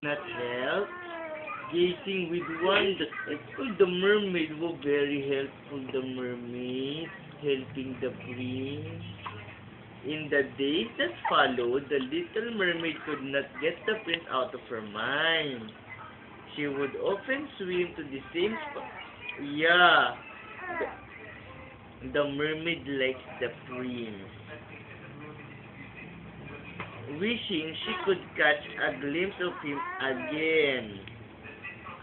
not help. Gazing with wonder. Oh, the mermaid was very helpful, the mermaid, helping the prince. In the days that followed, the little mermaid could not get the prince out of her mind. She would often swim to the same spot. Yeah, the mermaid likes the prince, wishing she could catch a glimpse of him again.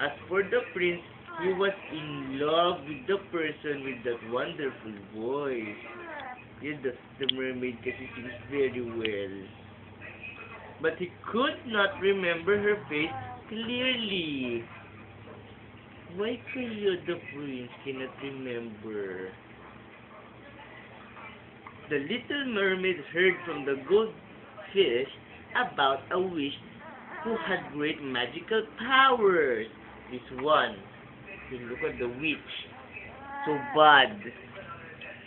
As for the prince, he was in love with the person with that wonderful voice. Yeah, the mermaid kasi sings very well. But he could not remember her face clearly. Why kaya the prince cannot remember? The little mermaid heard from the goldfish about a witch who had great magical powers. This one, you look at the witch, so bad.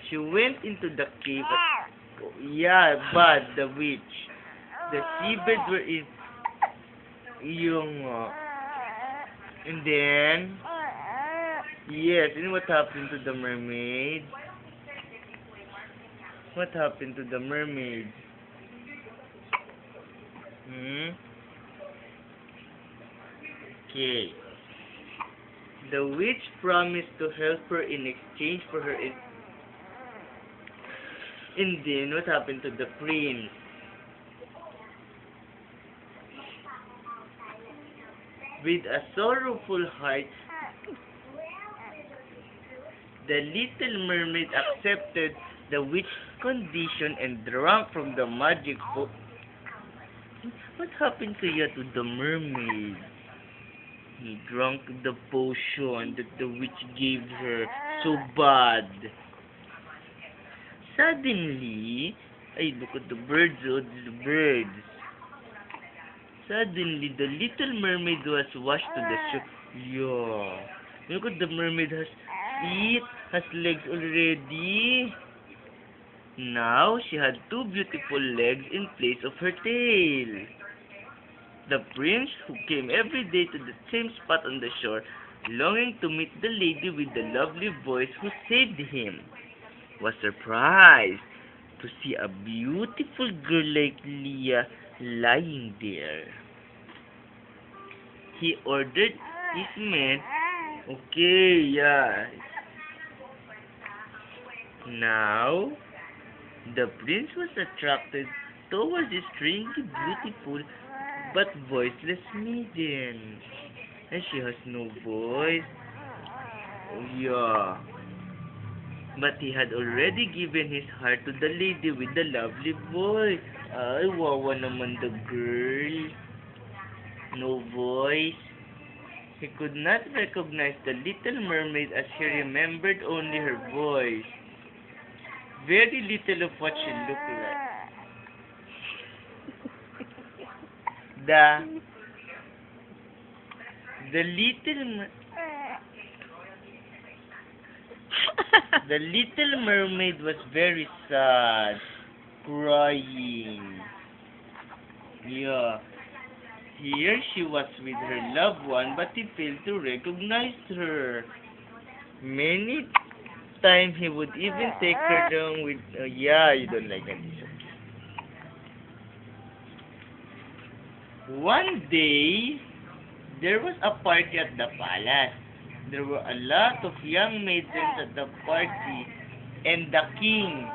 She went into the cave. Yeah, bad, the witch. The seabirds were in yung and then yes, and what happened to the mermaid? What happened to the mermaid? Hmm? Okay. The witch promised to help her in exchange for her and then what happened to the prince? With a sorrowful heart, the little mermaid accepted the witch's condition and drank from the magic book. What happened to the mermaid? He drank the potion that the witch gave her. So bad. Suddenly, look at the birds, oh, the birds. Suddenly, the little mermaid was washed to the shore. Yeah. Look at the mermaid has feet, has legs already. Now, she had two beautiful legs in place of her tail. The prince, who came every day to the same spot on the shore, longing to meet the lady with the lovely voice who saved him, was surprised to see a beautiful girl like Leah lying there. He ordered his men, okay, yeah. Now, the prince was attracted towards this strangely beautiful but voiceless maiden. And she has no voice. Oh, yeah. But he had already given his heart to the lady with the lovely voice. Ay, wawa naman the girl. No voice. He could not recognize the little mermaid as he remembered only her voice. Very little of what she looked like. The the little mermaid was very sad, crying. Yeah. Here she was with her loved one, but he failed to recognize her. Many times he would even take her down with. Yeah, you don't like that. One day, there was a party at the palace. There were a lot of young maidens at the party, and the king